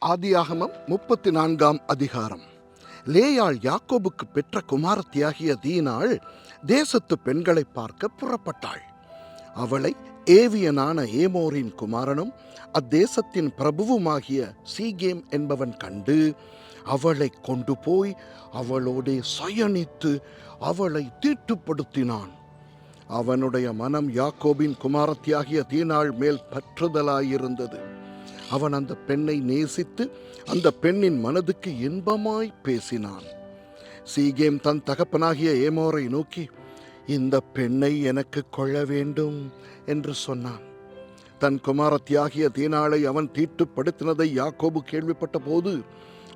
ஆதியாகமம் 34 அதிகாரம். லேயாள் யாக்கோபுக்கு பெற்ற குமாரத்தியாகிய தீனாள் தேசத்து பெண்களை பார்க்க புறப்பட்டாள். அவளை ஏவியனான ஏமோரின் குமாரனும் அத்தேசத்தின் பிரபுவுமாகிய சீகேம் என்பவன் கண்டு அவளை கொண்டு போய் அவளோடே சயனித்து அவளை தீட்டுப்படுத்தினான். அவனுடைய மனம் யாக்கோபின் குமாரத்தியாகிய தீனாள் மேல் பற்றுதலாயிருந்தது. அவன் அந்த பெண்ணை நேசித்து அந்த பெண்ணின் மனதுக்கு இன்பமாய் பேசினான். சீகேம் தன் தகப்பனாகிய ஏமோரை நோக்கி, இந்த பெண்ணை எனக்கு கொள்ள வேண்டும் என்று சொன்னான். தன் குமாரத்தியாகிய தீனாளை அவன் தீட்டுப்படுத்தினதை யாக்கோபு கேள்விப்பட்ட போது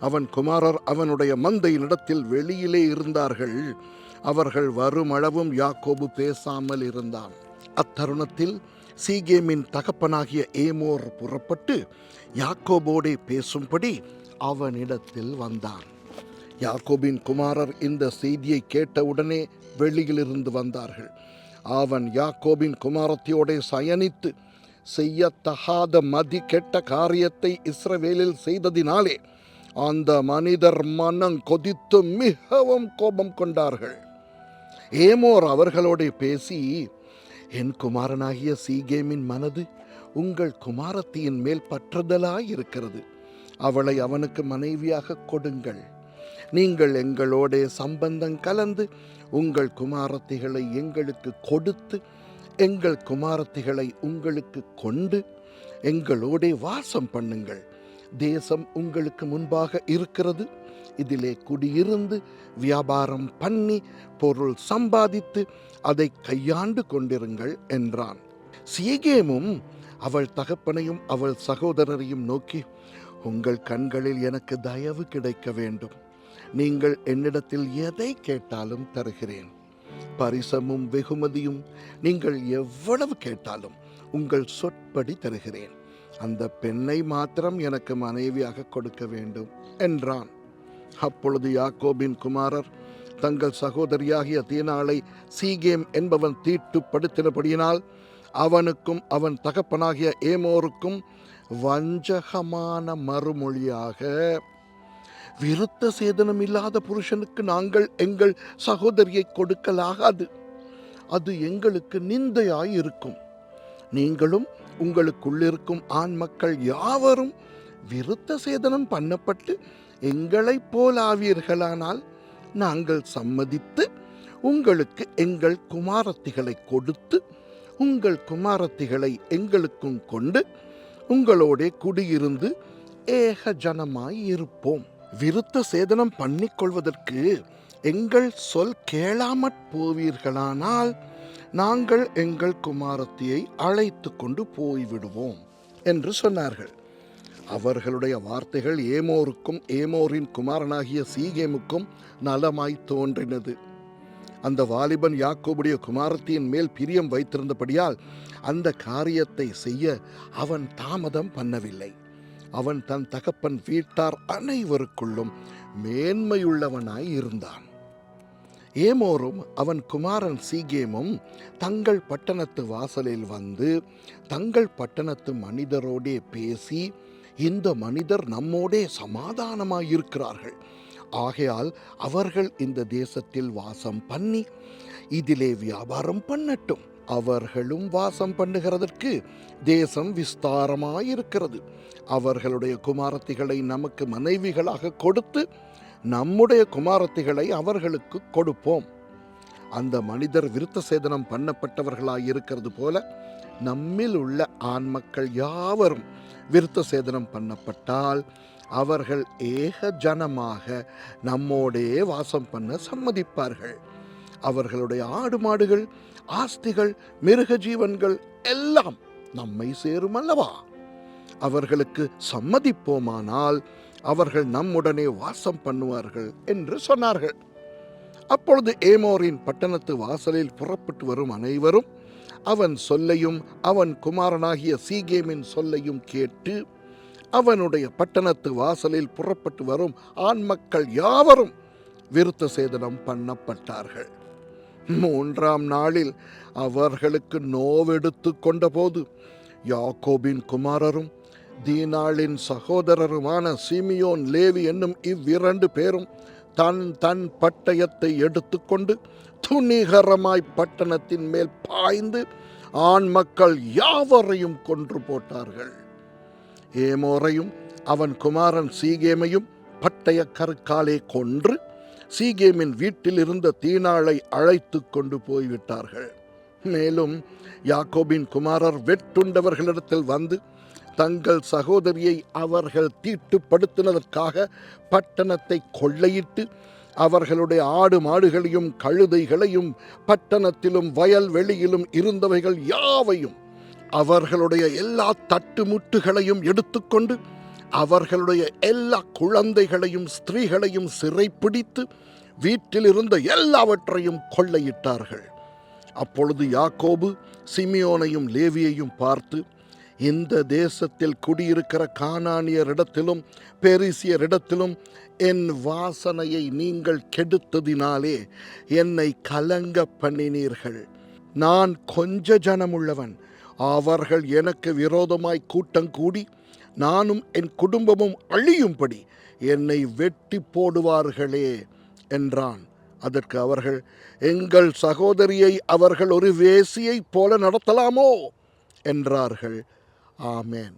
அவன் குமாரர் அவனுடைய மந்தையினிடத்தில் வெளியிலே இருந்தார்கள். அவர்கள் வருமளவும் யாக்கோபு பேசாமல் இருந்தான். அத்தருணத்தில் சீகேமின் தகப்பனாகிய ஏமோர் புறப்பட்டு யாக்கோபோடே பேசும்படி அவனிடத்தில் வந்தான். யாக்கோபின் குமாரர் இந்த செய்தியை கேட்டவுடனே வெளியிலிருந்து வந்தார்கள். அவன் யாக்கோபின் குமாரத்தியோடே சயனித்து செய்யத்தகாத மதி கெட்ட காரியத்தை இஸ்ரவேலில் செய்ததினாலே அந்த மனிதர் மனம் கொதித்து மிகவும் கோபம் கொண்டார்கள். ஏமோர் அவர்களோடே பேசி, என் குமாரனாகிய சீகேமின் மனது உங்கள் குமாரத்தியின் மேல் பற்றுதலாயிருக்கிறது. அவளை அவனுக்கு மனைவியாக கொடுங்கள். நீங்கள் எங்களோட சம்பந்தம் கலந்து உங்கள் குமாரத்திகளை எங்களுக்கு கொடுத்து எங்கள் குமாரத்திகளை உங்களுக்கு கொண்டு எங்களோட வாசம் பண்ணுங்கள். தேசம் உங்களுக்கு முன்பாக இருக்கிறது. இதிலே குடியிருந்து வியாபாரம் பண்ணி பொருள் சம்பாதித்து அதை கையாண்டு கொண்டிருங்கள் என்றான். சீகேமும் அவள் தகப்பனையும் அவள் சகோதரரையும் நோக்கி, உங்கள் கண்களில் எனக்கு தயவு கிடைக்க வேண்டும். நீங்கள் என்னிடத்தில் எதை கேட்டாலும் தருகிறேன். பரிசமும் வெகுமதியும் நீங்கள் எவ்வளவு கேட்டாலும் உங்கள் சொற்படி தருகிறேன். அந்த பெண்ணை மாத்திரம் எனக்கு மனைவியாக கொடுக்க வேண்டும் என்றான். அப்பொழுது யாக்கோபின் குமாரர் தங்கள் சகோதரியாகிய தீனாளை சீகேம் என்பவன் தீட்டுப்படுத்தினபடியினால் அவனுக்கும் அவன் தகப்பனாகிய ஏமோருக்கும் வஞ்சகமான மறுமொழியாக, விருத்த சேதனம் இல்லாத புருஷனுக்கு நாங்கள் எங்கள் சகோதரியை கொடுக்கலாகாது, அது எங்களுக்கு நிந்தையாயிருக்கும். நீங்களும் உங்களுக்குள்ளிருக்கும் ஆண் மக்கள் யாவரும் விருத்த சேதனம் பண்ணப்பட்டு எங்களைப் போலாவீர்களானால் நாங்கள் சம்மதித்து உங்களுக்கு எங்கள் குமாரத்திகளை கொடுத்து உங்கள் குமாரத்திகளை எங்களுக்கும் கொண்டு உங்களோட குடியிருந்து ஏக ஜனமாய் இருப்போம். விருத்த சேதனம் பண்ணிக்கொள்வதற்கு எங்கள் சொல் கேளாமற் போவீர்களானால் நாங்கள் எங்கள் குமாரத்தியை அழைத்து கொண்டு போய்விடுவோம் என்று சொன்னார்கள். அவர்களுடைய வார்த்தைகள் ஏமோருக்கும் ஏமோரின் குமாரனாகிய சீகேமுக்கும் நலமாய் தோன்றினது. அந்த வாலிபன் யாக்கோபுடைய குமாரத்தியின் மேல் பிரியம் வைத்திருந்தபடியால் அந்த காரியத்தை செய்ய அவன் தாமதம் பண்ணவில்லை. அவன் தன் தகப்பன் வீட்டார் அனைவருக்குள்ளும் மேன்மையுள்ளவனாய் இருந்தான். ஏமோரும் அவன் குமாரன் சீகேமும் தங்கள் பட்டணத்து வாசலில் வந்து தங்கள் பட்டணத்து மனிதரோடே பேசி, இந்த மனிதர் நம்மோடே சமாதானமாயிருக்கிறார்கள். ஆகையால் அவர்கள் இந்த தேசத்தில் வாசம் பண்ணி இதிலே வியாபாரம் பண்ணட்டும். அவர்களும் வாசம் பண்ணுகிறதற்கு தேசம் விஸ்தாரமாயிருக்கிறது. அவர்களுடைய குமாரத்திகளை நமக்கு மனைவிகளாக கொடுத்து நம்முடைய குமாரத்திகளை அவர்களுக்கு கொடுப்போம். அந்த மனிதர் விருத்த சேதனம் பண்ணப்பட்டவர்களாயிருக்கிறது போல நம்மில் உள்ள ஆண் மக்கள் யாவரும் விருத்த சேதனம் பண்ணப்பட்டால் அவர்கள் ஏக ஜனமாக நம்மோடே வாசம் பண்ண சம்மதிப்பார்கள். அவர்களுடைய ஆடு மாடுகள், ஆஸ்திகள், மிருக ஜீவன்கள் எல்லாம் நம்மை சேரும் அல்லவா? அவர்களுக்கு சம்மதிப்போமானால் அவர்கள் நம்முடனே வாசம் பண்ணுவார்கள் என்று சொன்னார்கள். அப்பொழுது ஏமோரின் பட்டணத்து வாசலில் புறப்பட்டு வரும் அனைவரும் அவன் சொல்லையும் அவன் குமாரனாகிய சீகேமின் சொல்லையும் கேட்டு அவனுடைய பட்டணத்து வாசலில் புறப்பட்டு வரும் ஆண் மக்கள் யாவரும் விருத்த சேதனம் பண்ணப்பட்டார்கள். 3ஆம் நாளில் அவர்களுக்கு நோவெடுத்து கொண்ட போது யாக்கோபின் குமாரரும் தீனாளின் சகோதரருமான சிமியோன் லேவி என்னும் இவ்விரண்டு பேரும் தன் தன் பட்டயத்தை எடுத்துக்கொண்டு துணிகரமாய் பட்டணத்தின் மேல் பாய்ந்து ஆண் மக்கள் யாவரையும் கொன்று போட்டார்கள். ஏமோரையும் அவன் குமாரன் சீகேமையும் பட்டய கருக்காலே கொன்று சீகேமின் வீட்டில் இருந்த தீனாளை அழைத்து கொண்டு போய்விட்டார்கள். மேலும் யாக்கோபின் குமாரர் வெட்டுண்டவர்களிடத்தில் வந்து தங்கள் சகோதரியை அவர்கள் தீட்டுப்படுத்தினதற்காக பட்டணத்தை கொள்ளையிட்டு அவர்களுடைய ஆடு மாடுகளையும் கழுதைகளையும் பட்டணத்திலும் வயல்வெளியிலும் இருந்தவைகள் யாவையும் அவர்களுடைய எல்லா தட்டுமுட்டுகளையும் எடுத்துக்கொண்டு அவர்களுடைய எல்லா குழந்தைகளையும் ஸ்திரீகளையும் சிறைப்பிடித்து வீட்டில் இருந்த எல்லாவற்றையும் கொள்ளையிட்டார்கள். அப்பொழுது யாக்கோபு சிமியோனையும் லேவியையும் பார்த்து, இந்த தேசத்தில் குடியிருக்கிற கானானியரிடத்திலும் பெரிசியரிடத்திலும் என் வாசனையை நீங்கள் கெடுத்ததினாலே என்னை கலங்க பண்ணினீர்கள். நான் கொஞ்ச ஜனமுள்ளவன், அவர்கள் எனக்கு விரோதமாய் கூட்டம் கூடி நானும் என் குடும்பமும் அழியும்படி என்னை வெட்டி போடுவார்களே என்றான். அதற்கு அவர்கள், எங்கள் சகோதரியை அவர்கள் ஒரு வேசியைப் போல நடத்தலாமோ என்றார்கள். ஆமென்.